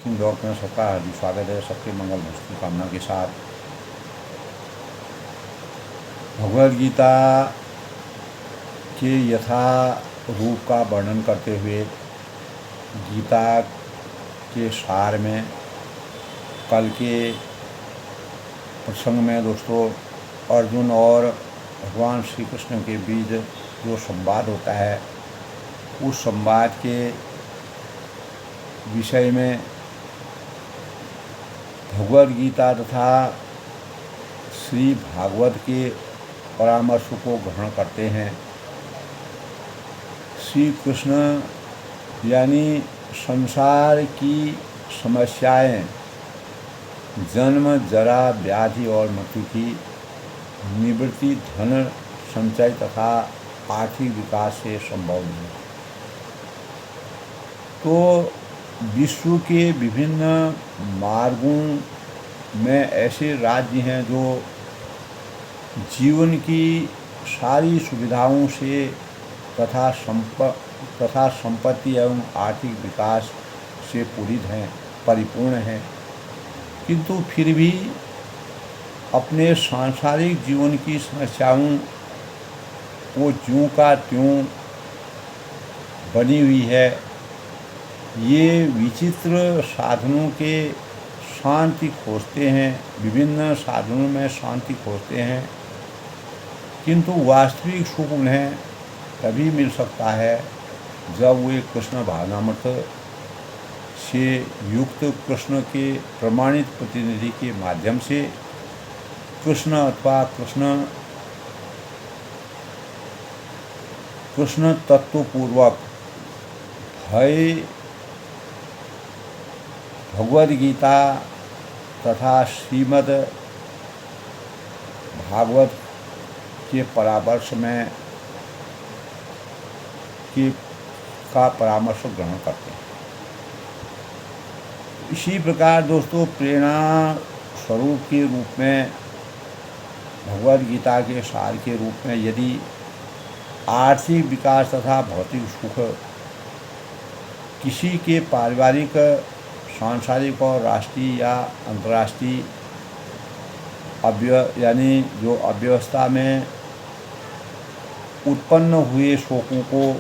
इंदौर में सबका हार्दिक स्वागत है। सबके मंगल भक्त की कामना के साथ भगवद गीता के यथा रूप का वर्णन करते हुए गीता के सार में कल के प्रसंग में दोस्तों अर्जुन और भगवान श्री कृष्ण के बीच जो संवाद होता है, उस संवाद के विषय में भगवद गीता तथा श्री भागवत के परामर्श को ग्रहण करते हैं। श्री कृष्ण यानी संसार की समस्याएं, जन्म जरा व्याधि और मृत्यु की निवृत्ति धन संचय तथा आर्थिक विकास से संभव नहीं। तो विश्व के विभिन्न मार्गों में ऐसे राज्य हैं जो जीवन की सारी सुविधाओं से तथा संपत्ति एवं आर्थिक विकास से पूरित हैं, परिपूर्ण हैं, किंतु फिर भी अपने सांसारिक जीवन की समस्याओं को ज्यों का त्यों बनी हुई है। ये विचित्र साधनों के शांति खोजते हैं, विभिन्न साधनों में शांति खोजते हैं, किंतु वास्तविक सुख उन्हें तभी मिल सकता है जब वे कृष्ण भावनामृत से युक्त कृष्ण के प्रमाणित प्रतिनिधि के माध्यम से कृष्ण अथवा कृष्ण तत्वपूर्वक भय भगवद गीता तथा श्रीमद् भागवत के परामर्श में का परामर्श ग्रहण करते हैं। इसी प्रकार दोस्तों प्रेरणा स्वरूप के रूप में भगवद गीता के सार के रूप में यदि आर्थिक विकास तथा भौतिक सुख किसी के पारिवारिक, सांसारिक और राष्ट्रीय या अंतर्राष्ट्रीय यानी जो अव्यवस्था में उत्पन्न हुए शोकों को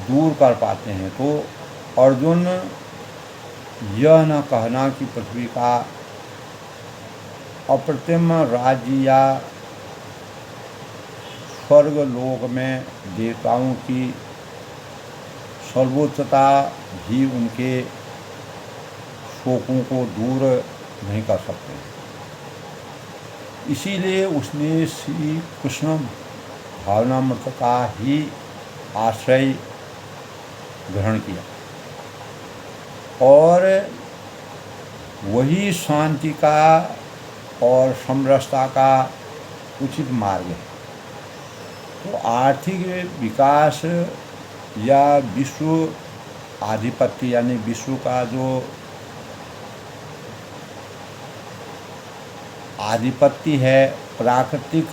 दूर कर पाते हैं, तो अर्जुन यह न कहना कि पृथ्वी का अप्रतिम राज्य या स्वर्ग लोक में देवताओं की सर्वोच्चता भी उनके शोकों को दूर नहीं कर सकते। इसीलिए उसने श्री कृष्ण भावनामृत का ही आश्रय ग्रहण किया और वही शांति का और समरसता का उचित मार्ग है। तो आर्थिक विकास या विश्व आधिपत्य यानी विश्व का जो आधिपत्य है, प्राकृतिक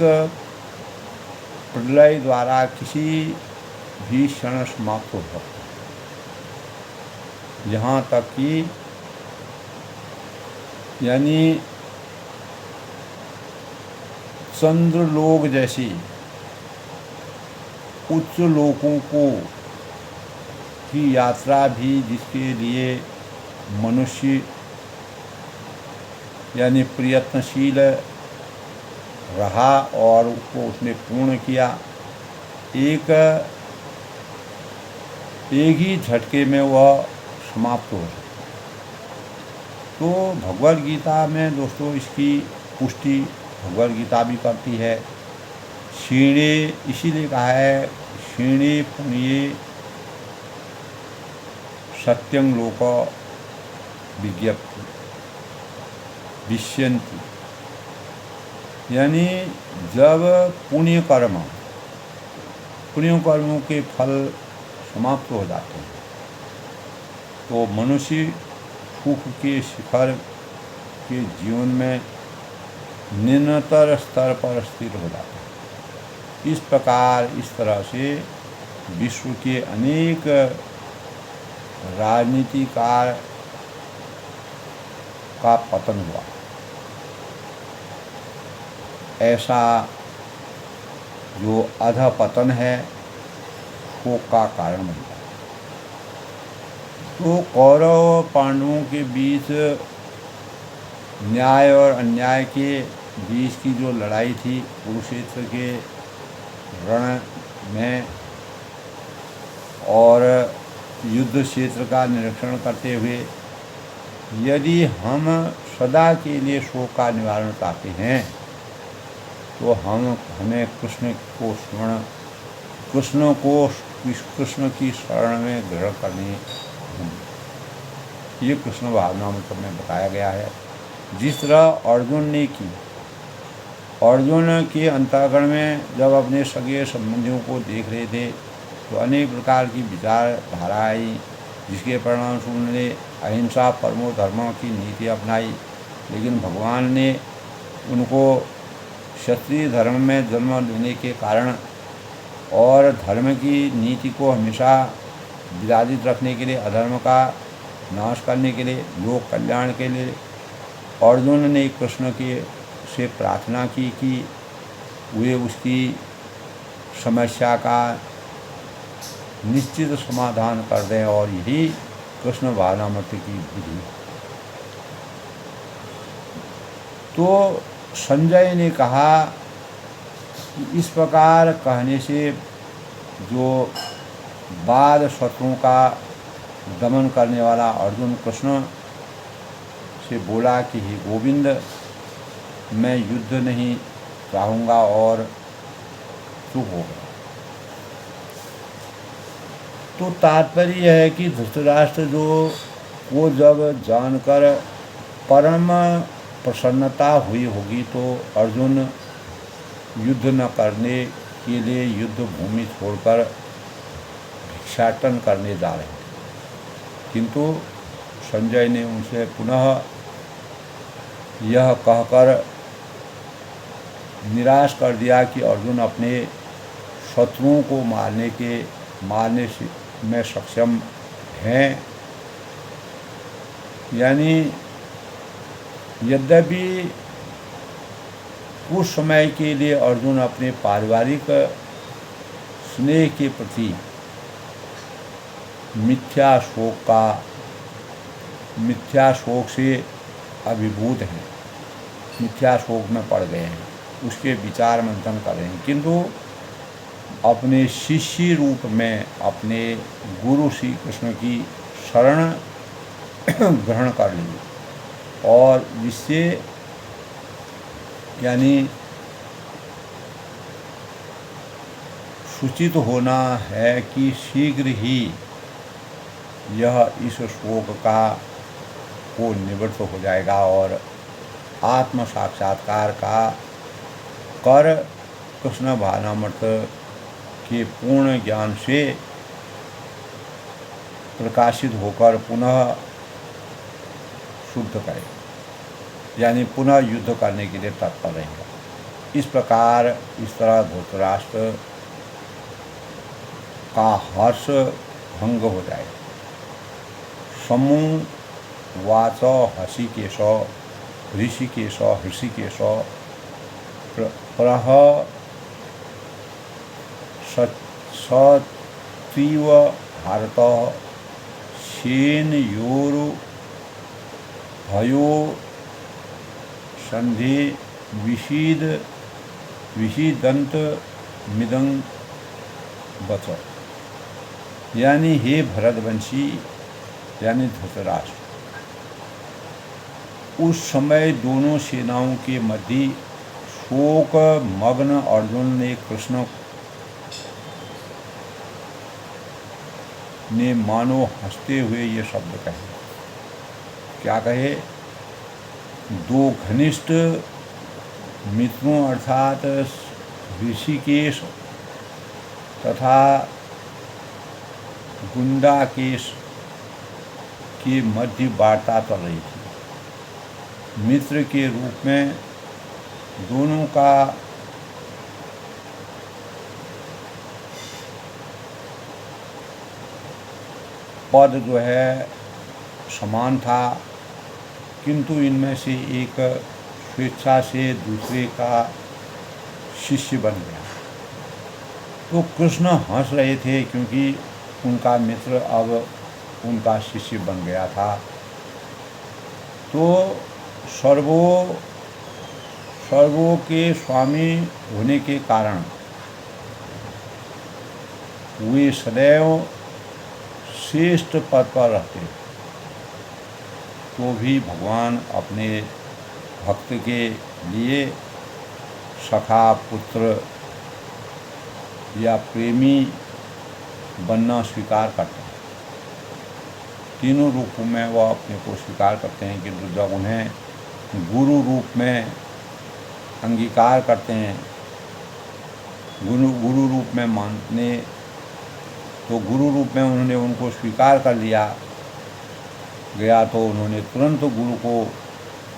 प्रलय द्वारा किसी भी क्षण समाप्त हो सकता है। यहाँ तक कि यानी चंद्रलोक जैसी उच्च लोकों को की यात्रा भी, जिसके लिए मनुष्य यानी प्रयत्नशील रहा और उसको उसने पूर्ण किया, एक ही झटके में वह समाप्त हो सकता। तो भगवद गीता में दोस्तों इसकी पुष्टि भगवद गीता भी करती है। क्षीणे, इसीलिए कहा है क्षीणे पुण्ये सत्यं लोक विष्यन्ति, यानी जब पुण्य कर्मों के फल समाप्त हो जाते हैं तो मनुष्य सुख के शिखर के जीवन में निम्नतर स्तर पर स्थिर हो जाता है। इस प्रकार इस तरह से विश्व के अनेक राजनीतिकार का पतन हुआ। ऐसा जो अधपतन है शोक का कारण बनता है। तो कौरव पांडवों के बीच न्याय और अन्याय के बीच की जो लड़ाई थी कुरुक्षेत्र के रण में, और युद्ध क्षेत्र का निरीक्षण करते हुए यदि हम सदा के लिए शोक का निवारण चाहते हैं तो हमें कृष्ण की शरण में ग्रहण करनी होगी। ये कृष्ण भावनामृत में बताया गया है। जिस तरह अर्जुन के अंतःकरण में जब अपने सगे संबंधियों को देख रहे थे तो अनेक प्रकार की विचारधारा आई, जिसके परिणामस्वरूप उन्होंने अहिंसा परमो धर्म की नीति अपनाई। लेकिन भगवान ने उनको क्षत्रिय धर्म में जन्म लेने के कारण और धर्म की नीति को हमेशा विराजित रखने के लिए, अधर्म का नाश करने के लिए, लोक कल्याण के लिए अर्जुन ने कृष्ण के से प्रार्थना की कि वे उसकी समस्या का निश्चित समाधान कर दें, और यही कृष्ण भावनामृत की विधि। तो संजय ने कहा कि इस प्रकार कहने से जो बाद शत्रुओं का दमन करने वाला अर्जुन कृष्ण से बोला कि हे गोविंद, मैं युद्ध नहीं चाहूँगा, और चुप हो गया। तो तात्पर्य यह है कि धृतराष्ट्र को जब जानकर परम प्रसन्नता हुई होगी तो अर्जुन युद्ध न करने के लिए युद्ध भूमि छोड़कर भिक्षाटन करने जा रहे थे। किंतु संजय ने उनसे पुनः यह कहकर निराश कर दिया कि अर्जुन अपने शत्रुओं को मारने में सक्षम हैं। यानी यद्यपि कुछ समय के लिए अर्जुन अपने पारिवारिक स्नेह के प्रति मिथ्या शोक से अभिभूत हैं, मिथ्या शोक में पड़ गए हैं, उसके विचार मंथन कर रहे हैं, किंतु अपने शिष्य रूप में अपने गुरु श्री कृष्ण की शरण ग्रहण कर ली, और जिससे यानी सूचित होना है कि शीघ्र ही यह इस शोक को निवृत्त हो जाएगा और आत्म साक्षात्कार का कर कृष्ण भावनामृत के पूर्ण ज्ञान से प्रकाशित होकर पुनः शुद्ध करे, यानी पुनः युद्ध करने के लिए तत्पर रहेगा। इस तरह धृतराष्ट्र का हर्ष भंग हो जाए। समूह वाच हसिकेश ऋषिकेश हृषिकेश प्रह सतीव भारत सेनयोरु भयो संधि विषीदंत मिदं बच। यानी हे भरतवंशी यानी धृतराष्ट्र, उस समय दोनों सेनाओं के मध्य शोक मग्न अर्जुन ने कृष्ण ने मानो हंसते हुए ये शब्द कहे। क्या कहे? दो घनिष्ठ मित्रों अर्थात ऋषिकेश तथा गुंडाकेश के मध्य वार्ता चल रही थी। मित्र के रूप में दोनों का पद जो है समान था, किंतु इनमें से एक स्वेच्छा से दूसरे का शिष्य बन गया। तो कृष्ण हंस रहे थे क्योंकि उनका मित्र अब उनका शिष्य बन गया था। तो सर्वों के स्वामी होने के कारण वे सदैव श्रेष्ठ पद पर रहते। तो भी भगवान अपने भक्त के लिए सखा, पुत्र या प्रेमी बनना स्वीकार करते हैं। तीनों रूपों में वह अपने को स्वीकार करते हैं, किंतु जब उन्हें गुरु रूप में अंगीकार करते हैं, गुरु रूप में मानने, तो गुरु रूप में उन्होंने उनको स्वीकार कर लिया गया, तो उन्होंने तुरंत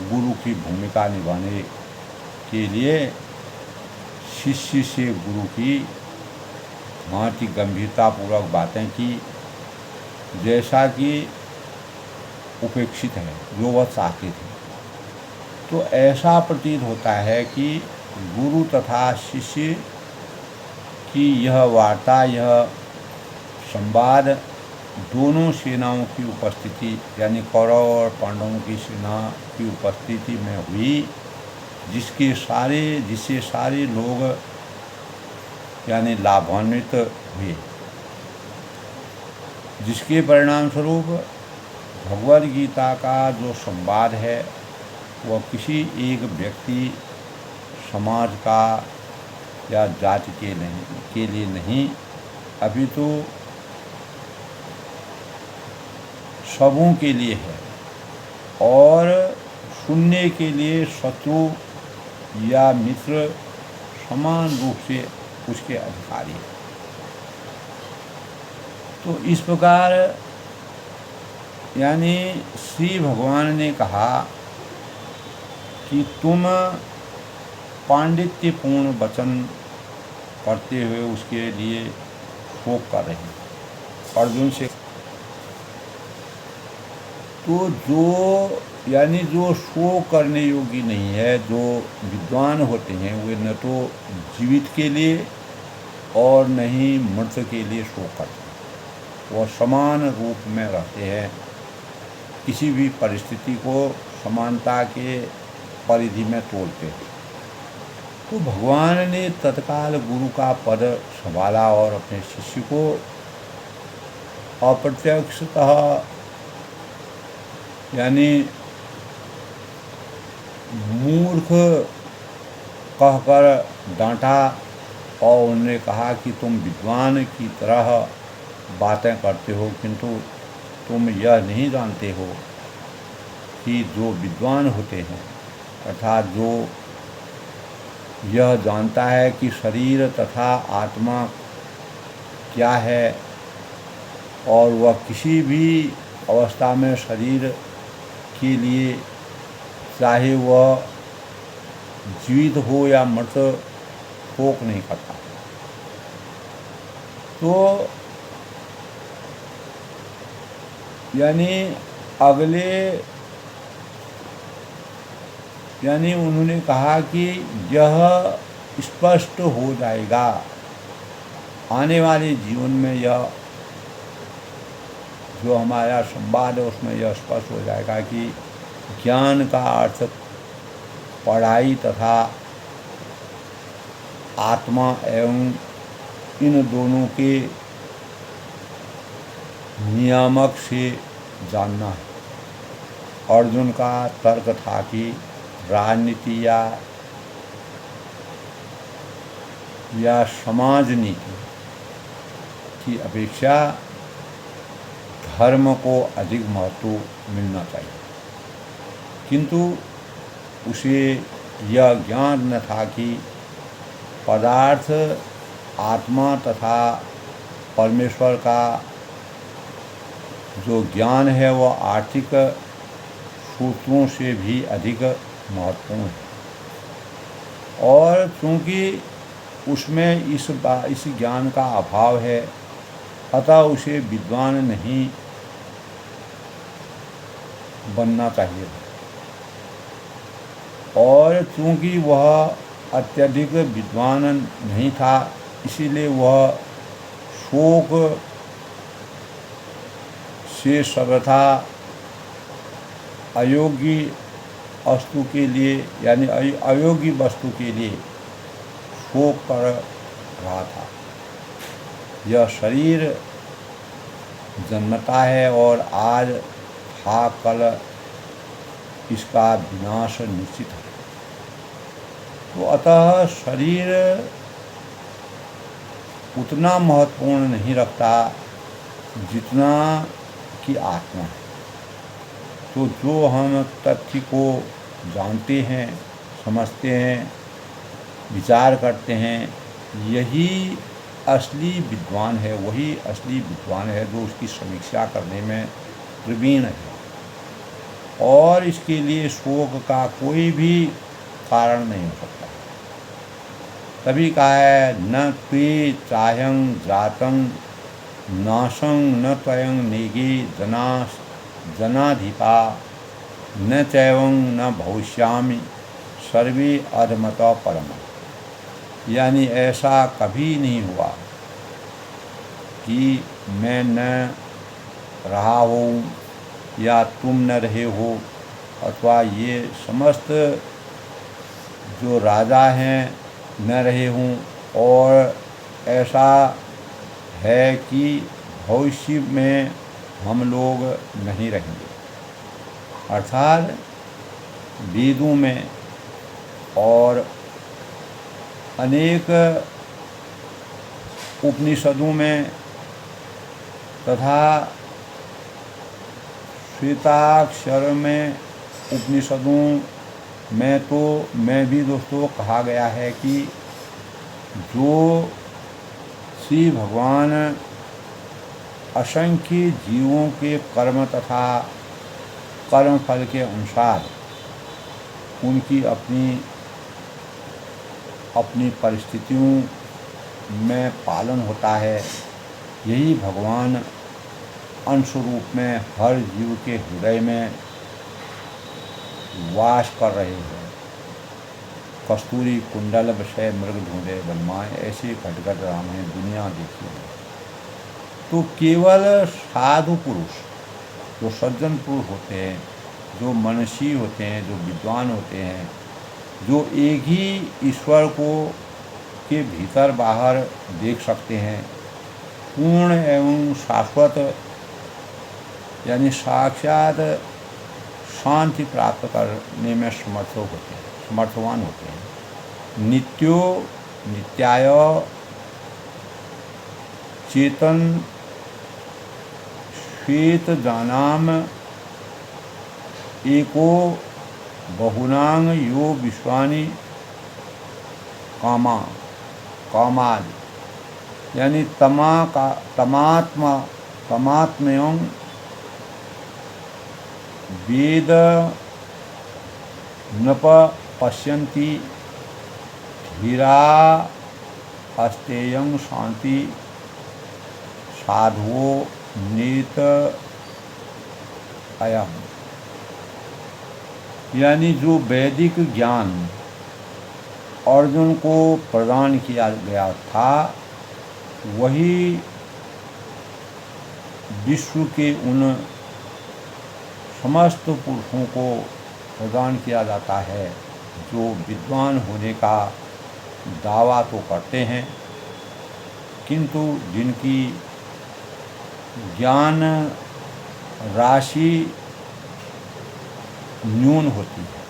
गुरु की भूमिका निभाने के लिए शिष्य से गुरु की भांति गंभीरतापूर्वक बातें की, जैसा कि उपेक्षित है, जो वह चाहते थे। तो ऐसा प्रतीत होता है कि गुरु तथा शिष्य की यह वार्ता, यह संवाद दोनों सेनाओं की उपस्थिति, यानी कौरव और पांडवों की सेना की उपस्थिति में हुई, जिससे सारे लोग यानी लाभान्वित हुए, जिसके परिणाम स्वरूप भगवद गीता का जो संवाद है वह किसी एक व्यक्ति, समाज का या जाति के लिए नहीं, अपितु सबों के लिए है, और सुनने के लिए शत्रु या मित्र समान रूप से उसके अधिकारी है। तो इस प्रकार यानी श्री भगवान ने कहा कि तुम पांडित्यपूर्ण वचन करते हुए उसके लिए शोक कर रहे हैं। अर्जुन से तो जो शोक करने योग्य नहीं है, जो विद्वान होते हैं वे न तो जीवित के लिए और न ही मृत के लिए शोक करते हैं। वह समान रूप में रहते हैं, किसी भी परिस्थिति को समानता के परिधि में तोड़ते हैं। तो भगवान ने तत्काल गुरु का पद संभाला और अपने शिष्य को अप्रत्यक्षतः यानी मूर्ख कहकर डांटा, और उन्होंने कहा कि तुम विद्वान की तरह बातें करते हो, किंतु तुम यह नहीं जानते हो कि जो विद्वान होते हैं, अर्थात जो यह जानता है कि शरीर तथा आत्मा क्या है, और वह किसी भी अवस्था में शरीर के लिए, चाहे वह जीवित हो या मृत, शोक नहीं करता। तो यानी उन्होंने कहा कि यह स्पष्ट हो जाएगा आने वाले जीवन में, यह जो हमारा संवाद है उसमें यह स्पष्ट हो जाएगा कि ज्ञान का अर्थ पढ़ाई तथा आत्मा एवं इन दोनों के नियामक से जानना है। अर्जुन का तर्क था कि राजनीति या समाज नीति की अपेक्षा धर्म को अधिक महत्व मिलना चाहिए, किंतु उसे यह ज्ञान न था कि पदार्थ, आत्मा तथा परमेश्वर का जो ज्ञान है वह आर्थिक सूत्रों से भी अधिक महत्वपूर्ण है, और चूँकि उसमें इस ज्ञान का अभाव है, अतः उसे विद्वान नहीं बनना चाहिए। और चूँकि वह अत्यधिक विद्वान नहीं था, इसीलिए वह शोक से सर्वथा अयोग्य वस्तु के लिए, यानी अयोग्य वस्तु के लिए शोक कर रहा था। यह शरीर जन्मता है और आज था कल इसका विनाश निश्चित है। तो अतः शरीर उतना महत्वपूर्ण नहीं रखता जितना कि आत्मा है। तो जो हम तथ्य को जानते हैं, समझते हैं, विचार करते हैं, यही असली विद्वान है। वही असली विद्वान है जो उसकी समीक्षा करने में प्रवीण है और इसके लिए शोक का कोई भी कारण नहीं हो सकता। तभी कहा है, न त्वे चाह्यं जातं नाशं न त्वयं नेगे जनाधिपा न चैवं न भविष्यामि सर्वे अधमता परम। यानी ऐसा कभी नहीं हुआ कि मैं न रहा हूँ या तुम न रहे हो, अथवा ये समस्त जो राजा हैं न रहे हूँ, और ऐसा है कि भविष्य में हम लोग नहीं रहेंगे। अर्थात वेदों में और अनेक उपनिषदों में तथा श्वेताक्षर में उपनिषदों में तो मैं भी दोस्तों कहा गया है कि जो श्री भगवान असंख्य जीवों के कर्म तथा कर्म फल के अनुसार उनकी अपनी परिस्थितियों में पालन होता है, यही भगवान अंश रूप में हर जीव के हृदय में वास कर रहे हैं। कस्तूरी कुंडल विषय मृग ढूंढे बनमाए, ऐसे घटघट राम है दुनिया देखी है। तो केवल साधु पुरुष, जो सज्जन पुरुष होते हैं, जो मनीषी होते हैं, जो विद्वान होते हैं, जो एक ही ईश्वर को के भीतर बाहर देख सकते हैं, पूर्ण एवं शाश्वत यानी साक्षात शांति प्राप्त करने में समर्थवान होते हैं। नित्यो नित्याय चेतन श्वेत जानाम एको बहुनांग यो विश्वानि कामाद, यानी तमात्मयं वेद न पश्यन्ति धीरा अस्तेयं शांति साधुओ नेत अयम। यानी जो वैदिक ज्ञान अर्जुन को प्रदान किया गया था, वही विश्व के उन समस्त पुरुषों को प्रदान किया जाता है जो विद्वान होने का दावा तो करते हैं, किंतु जिनकी ज्ञान राशि न्यून होती है,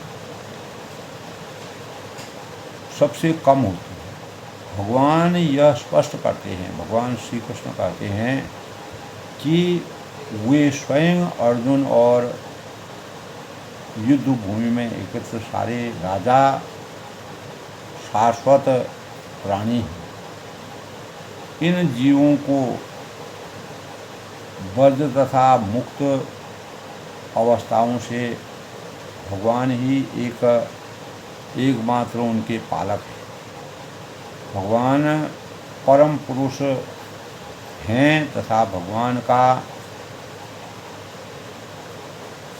सबसे कम होती है। भगवान यह स्पष्ट करते हैं, भगवान श्री कृष्ण कहते हैं कि वे स्वयं अर्जुन और युद्ध भूमि में एकत्र सारे राजा शाश्वत प्राणी हैं। इन जीवों को बद्ध तथा मुक्त अवस्थाओं से भगवान ही एकमात्र उनके पालक हैं। भगवान परम पुरुष हैं तथा भगवान का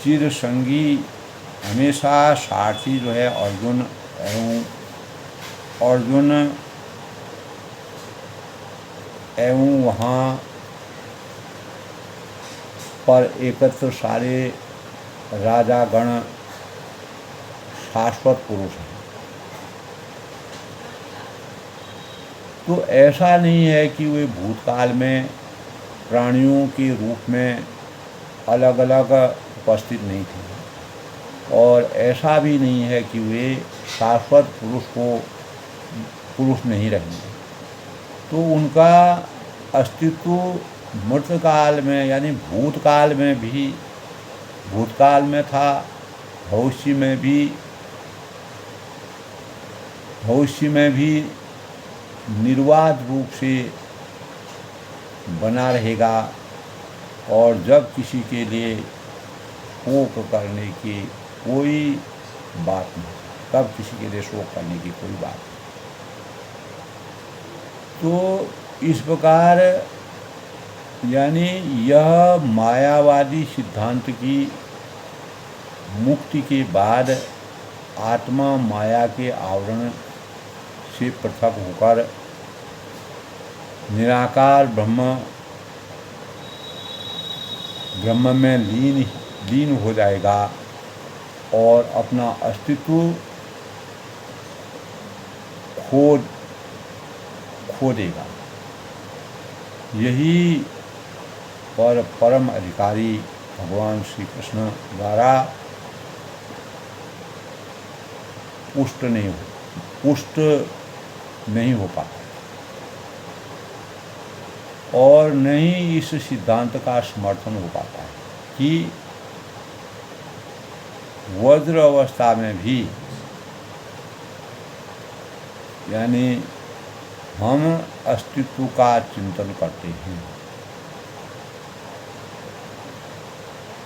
चिरसंगी हमेशा सारथी जो है अर्जुन एवं वहाँ पर एकत्र सारे राजागण शाश्वत पुरुष हैं। तो ऐसा नहीं है कि वे भूतकाल में प्राणियों के रूप में अलग अलग उपस्थित नहीं थे, और ऐसा भी नहीं है कि वे शाश्वत पुरुष नहीं रहेंगे। तो उनका अस्तित्व मृतकाल में यानी भूतकाल में था, भविष्य में भी निर्वाध रूप से बना रहेगा। और जब किसी के लिए शोक करने की कोई बात नहीं, तब किसी के लिए शोक करने की कोई बात नहीं। तो इस प्रकार यानी यह मायावादी सिद्धांत की मुक्ति के बाद आत्मा माया के आवरण से पृथक होकर निराकार ब्रह्म में लीन हो जाएगा और अपना अस्तित्व खो देगा। यही परम अधिकारी भगवान श्री कृष्ण द्वारा पुष्ट नहीं हो पाता, और न ही इस सिद्धांत का समर्थन हो पाता है कि वज्र अवस्था में भी यानी हम अस्तित्व का चिंतन करते हैं।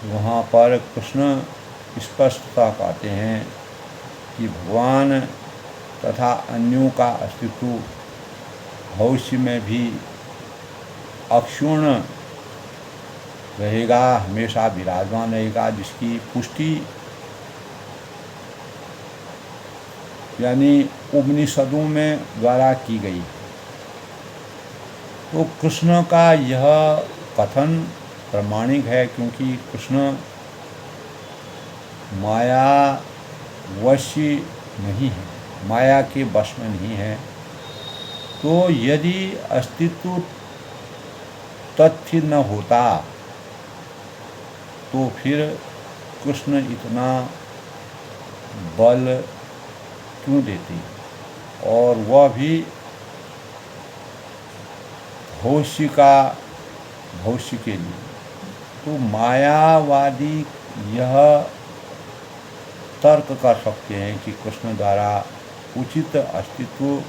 वहाँ पर कृष्ण स्पष्टता कहते हैं कि भगवान तथा अन्यों का अस्तित्व भविष्य में भी अक्षुण्ण रहेगा, हमेशा विराजमान रहेगा, जिसकी पुष्टि यानी उपनिषदों में द्वारा की गई। तो कृष्ण का यह कथन प्रामाणिक है, क्योंकि कृष्ण माया वशी नहीं है, माया के वश में नहीं है। तो यदि अस्तित्व तथ्य न होता तो फिर कृष्ण इतना बल क्यों देते, और वह भी भविष्य के लिए। तो मायावादी यह तर्क कर सकते हैं कि कृष्ण द्वारा उचित अस्तित्व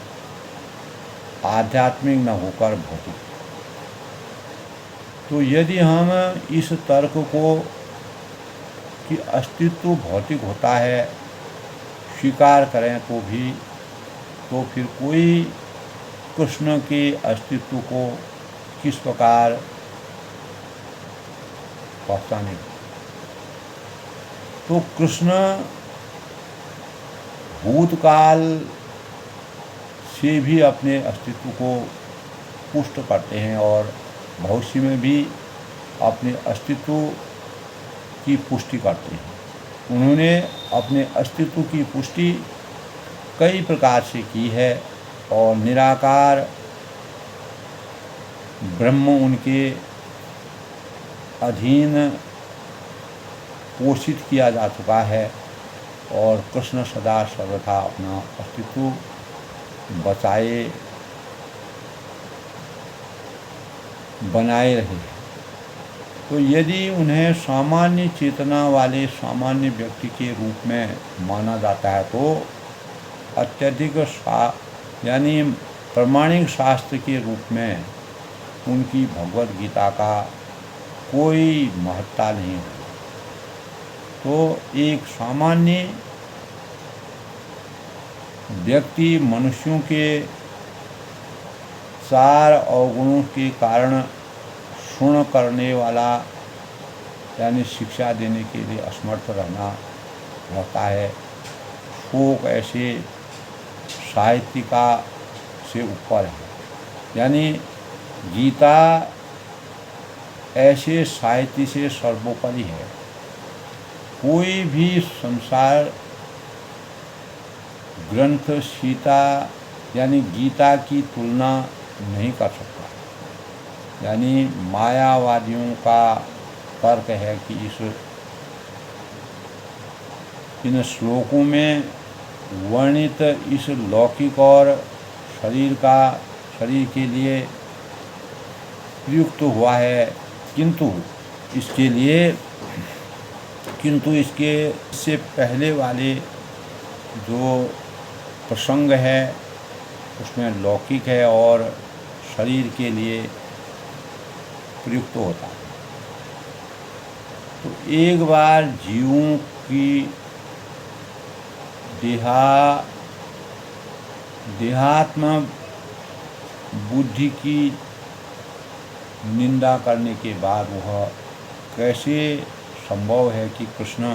आध्यात्मिक न होकर भौतिक। तो यदि हम इस तर्क को कि अस्तित्व भौतिक होता है स्वीकार करें तो फिर कोई कृष्ण के अस्तित्व को किस प्रकार पहचाने। तो कृष्ण भूतकाल से भी अपने अस्तित्व को पुष्ट करते हैं और भविष्य में भी अपने अस्तित्व की पुष्टि करते हैं। उन्होंने अपने अस्तित्व की पुष्टि कई प्रकार से की है, और निराकार ब्रह्म उनके अधीन पोषित किया जा चुका है, और कृष्ण सदा सर्वथा अपना अस्तित्व बनाए रहे। तो यदि उन्हें सामान्य चेतना वाले सामान्य व्यक्ति के रूप में माना जाता है तो अत्यधिक यानी प्रामाणिक शास्त्र के रूप में उनकी भगवद गीता का कोई महत्ता नहीं है। तो एक सामान्य व्यक्ति मनुष्यों के चार अवगुणों के कारण क्षुण्ण करने वाला यानी शिक्षा देने के लिए असमर्थ रहना, रहता है। शोक ऐसे साहित्य का से ऊपर है, यानी गीता ऐसे साहित्य से सर्वोपरि है। कोई भी संसार ग्रंथ सीता यानी गीता की तुलना नहीं कर सकता। यानी मायावादियों का तर्क है कि इन श्लोकों में वर्णित इस लौकिक और शरीर के लिए प्रयुक्त हुआ है, किंतु इससे पहले वाले जो प्रसंग है उसमें लौकिक है और शरीर के लिए प्रयुक्त होता है। तो एक बार जीवों की देहात्म बुद्धि की निंदा करने के बाद वह कैसे संभव है कि कृष्ण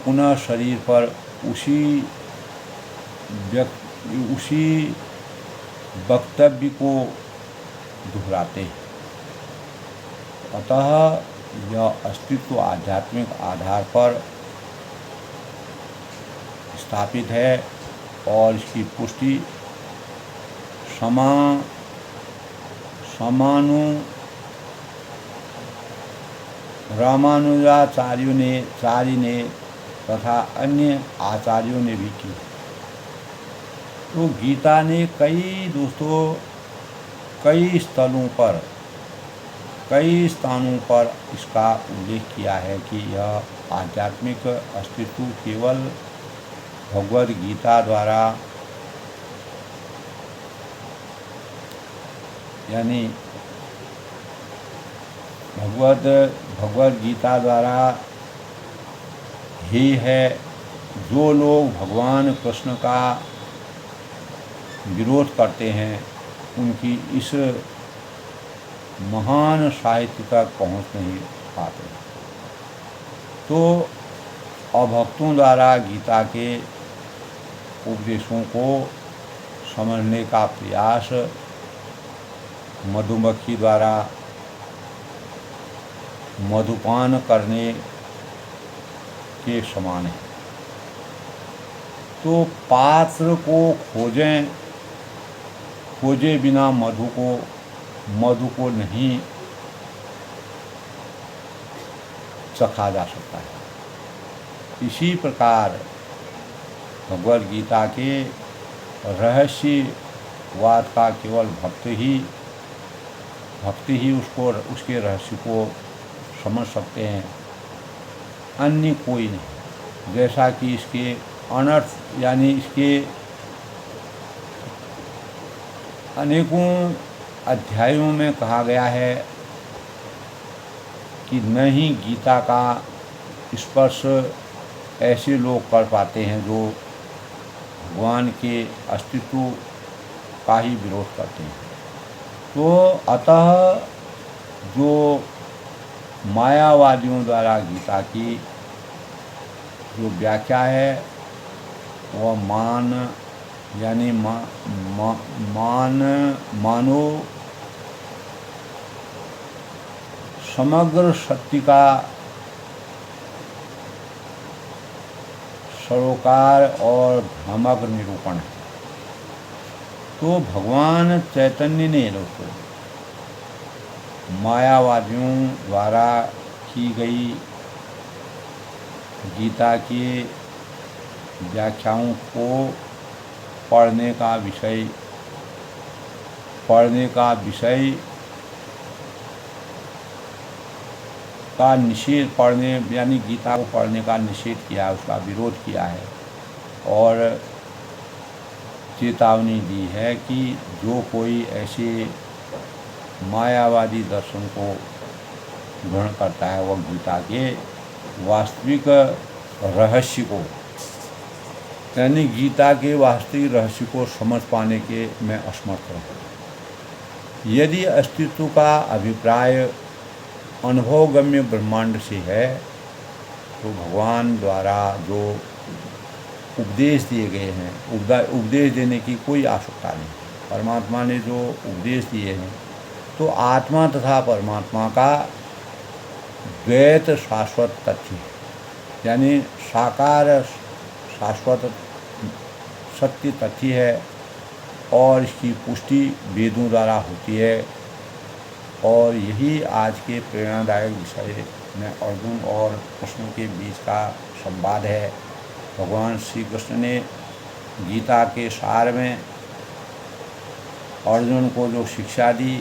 पुनः शरीर पर उसी वक्तव्य को दोहराते हैं। अतः यह अस्तित्व आध्यात्मिक आधार पर स्थापित है और इसकी पुष्टि रामानुजाचार्यों ने तथा अन्य आचार्यों ने भी की। तो गीता ने कई स्थानों पर इसका उल्लेख किया है कि यह आध्यात्मिक अस्तित्व केवल भगवद गीता द्वारा यानी भगवद गीता द्वारा ही है। जो लोग भगवान कृष्ण का विरोध करते हैं उनकी इस महान साहित्य तक पहुँच नहीं पाते। तो अभक्तों द्वारा गीता के उपदेशों को समझने का प्रयास मधुमक्खी द्वारा मधुपान करने के समान है। तो पात्र को खोजे बिना मधु को नहीं चखा जा सकता है। इसी प्रकार भगवद गीता के रहस्यवाद का केवल भक्ति ही उसके रहस्य को समझ सकते हैं, अन्य कोई नहीं। जैसा कि इसके अनर्थ यानी इसके अनेकों अध्यायों में कहा गया है कि न ही गीता का स्पर्श ऐसे लोग कर पाते हैं जो भगवान के अस्तित्व का ही विरोध करते हैं। तो अतः जो मायावादियों द्वारा गीता की जो व्याख्या है वह मानो समग्र शक्ति का सरोकार और भ्रामक निरूपण है। तो भगवान चैतन्य ने दोस्तों मायावादियों द्वारा की गई गीता के व्याख्याओं को पढ़ने का विषय का निषेध यानी गीता को पढ़ने का निषेध किया, उसका विरोध किया है और चेतावनी दी है कि जो कोई ऐसे मायावादी दर्शन को ग्रहण करता है वह गीता के वास्तविक रहस्य को यानी गीता के वास्तविक रहस्य को समझ पाने के में असमर्थ है। यदि अस्तित्व का अभिप्राय अनुभवगम्य ब्रह्मांड से है, तो भगवान द्वारा जो उपदेश दिए गए हैं, उपदेश देने की कोई आवश्यकता नहीं। परमात्मा ने जो उपदेश दिए हैं तो आत्मा तथा परमात्मा का द्वैत शाश्वत तथ्य है, यानी साकार शाश्वत सत्य तथ्य है, और इसकी पुष्टि वेदों द्वारा होती है। और यही आज के प्रेरणादायक विषय में अर्जुन और कृष्ण के बीच का संवाद है। भगवान श्री कृष्ण ने गीता के सार में अर्जुन को जो शिक्षा दी,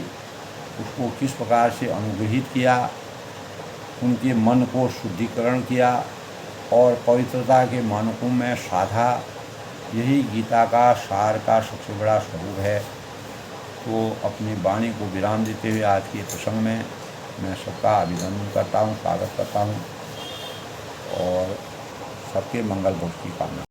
उसको किस प्रकार से अनुग्रहित किया, उनके मन को शुद्धिकरण किया और पवित्रता के मानकों में साधा, यही गीता का सार का सबसे बड़ा स्वरूप है। तो अपनी वाणी को विराम देते हुए आज के प्रसंग में मैं सबका अभिनंदन करता हूँ, स्वागत करता हूँ और सबके मंगल भोग की कामना।